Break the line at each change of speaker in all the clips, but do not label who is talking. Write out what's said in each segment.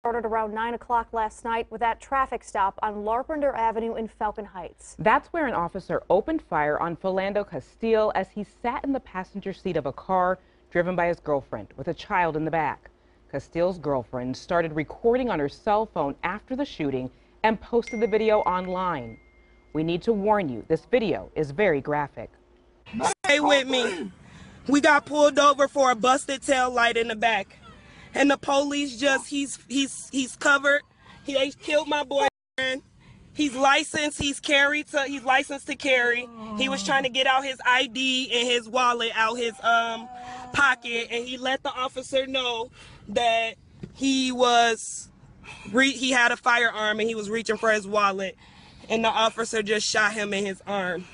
Started around 9 o'clock last night with that traffic stop on Larpenteur Avenue in Falcon Heights.
That's where an officer opened fire on Philando Castile as he sat in the passenger seat of a car driven by his girlfriend with a child in the back. Castile's girlfriend started recording on her cell phone after the shooting and posted the video online. We need to warn you, this video is very graphic.
Stay with me. We got pulled over for a busted tail light in the back. And the police he's covered. They killed my boyfriend. He's licensed, he's licensed to carry. He was trying to get out his ID and his wallet out his pocket, and he let the officer know that he had a firearm and he was reaching for his wallet, and the officer just shot him in his arm.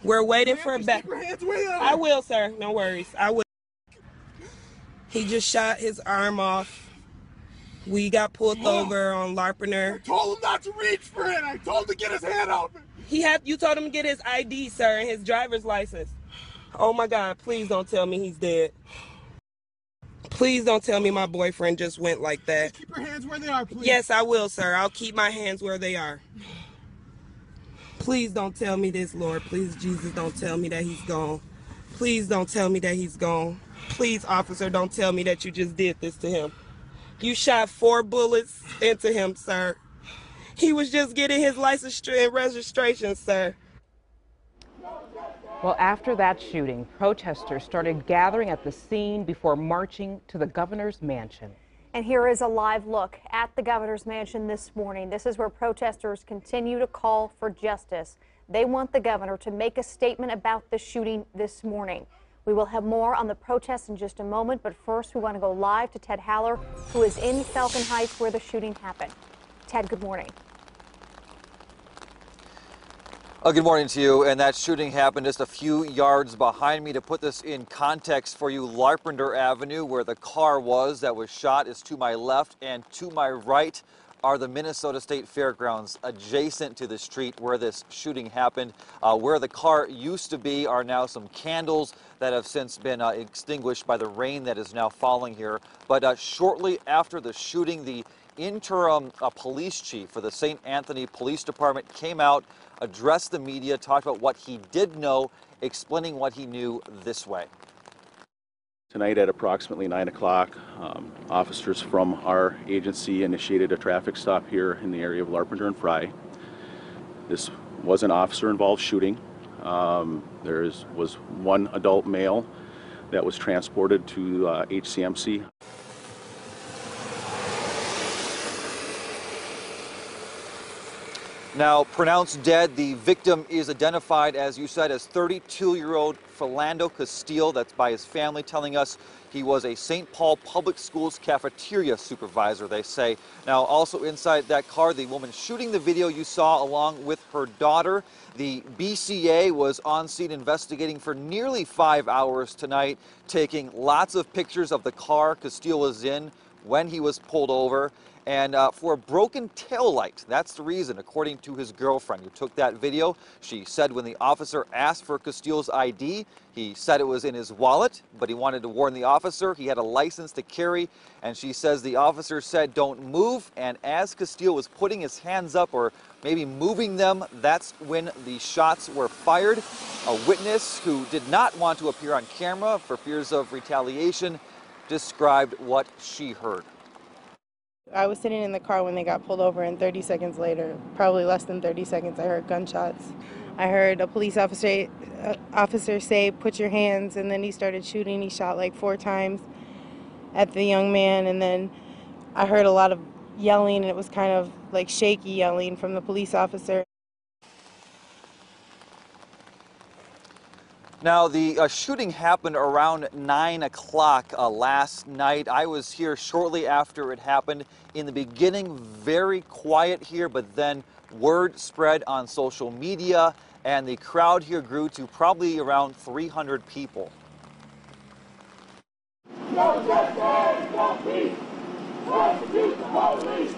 We're waiting for a back. I will, sir. No worries. I will. He just shot his arm off. We got pulled over on Larpenteur.
I told him not to reach for it. I told him to get his hand out.
You told him to get his ID, sir, and his driver's license. Oh my God, please don't tell me he's dead. Please don't tell me my boyfriend just went like that.
Keep your hands where they are, please.
Yes, I will, sir. I'll keep my hands where they are. Please don't tell me this, Lord. Please, Jesus, don't tell me that he's gone. Please don't tell me that he's gone. Please, officer, don't tell me that you just did this to him. You shot 4 bullets into him, sir. He was just getting his license and registration, sir.
Well, after that shooting, protesters started gathering at the scene before marching to the governor's mansion.
And here is a live look at the governor's mansion this morning. This is where protesters continue to call for justice. They want the governor to make a statement about the shooting this morning. We will have more on the protests in just a moment, but first we want to go live to Ted Haller, who is in Falcon Heights where the shooting happened. Ted, good morning.
Good morning to you. And that shooting happened just a few yards behind me. To put this in context for you, Larpenteur Avenue, where the car was that was shot, is to my left, and to my right are the Minnesota State Fairgrounds adjacent to the street where this shooting happened. Where the car used to be are now some candles that have since been extinguished by the rain that is now falling here. But shortly after the shooting, the interim police chief for the St. Anthony Police Department came out, addressed the media, talked about what he did know, explaining what he knew this way.
Tonight at approximately 9 o'clock, officers from our agency initiated a traffic stop here in the area of Larpenteur and Fry. This was an officer-involved shooting. There was one adult male that was transported to HCMC.
Now, pronounced dead, the victim is identified, as you said, as 32-year-old Philando Castile. That's by his family telling us he was a St. Paul Public Schools cafeteria supervisor, they say. Now, also inside that car, the woman shooting the video you saw along with her daughter. The BCA was on scene investigating for nearly 5 hours tonight, taking lots of pictures of the car Castile was in when he was pulled over. And for a broken tail light, that's the reason, according to his girlfriend who took that video. She said when the officer asked for Castile's ID, he said it was in his wallet, but he wanted to warn the officer he had a license to carry. And she says the officer said, "Don't move." And as Castile was putting his hands up, or maybe moving them, that's when the shots were fired. A witness who did not want to appear on camera for fears of retaliation described what she heard.
I was sitting in the car when they got pulled over, and 30 seconds later, probably less than 30 seconds, I heard gunshots. I heard a police officer say, "Put your hands," and then he started shooting. He shot like 4 times at the young man, and then I heard a lot of yelling, and it was kind of like shaky yelling from the police officer.
Now, the shooting happened around 9 o'clock last night. I was here shortly after it happened. In the beginning, very quiet here, but then word spread on social media, and the crowd here grew to probably around 300 people.
No justice, no peace. Prosecute the police.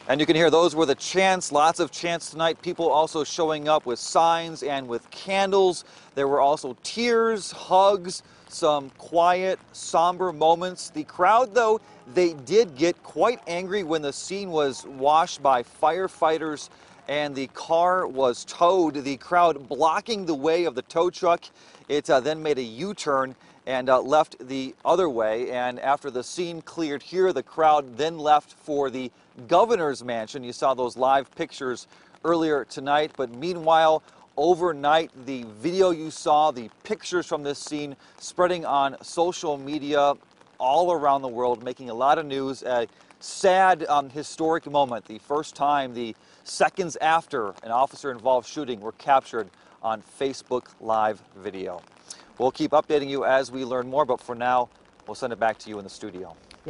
And you can hear those were the chants, lots of chants tonight. People also showing up with signs and with candles. There were also tears, hugs, some quiet, somber moments. The crowd, though, they did get quite angry when the scene was washed by firefighters and the car was towed. The crowd blocking the way of the tow truck. It then made a U-turn and left the other way. And after the scene cleared here, the crowd then left for the governor's mansion. You saw those live pictures earlier tonight. But meanwhile, overnight, the video you saw, the pictures from this scene spreading on social media all around the world, making a lot of news. A sad, historic moment. The first time the seconds after an officer-involved shooting were captured on Facebook Live video. We'll keep updating you as we learn more, but for now, we'll send it back to you in the studio.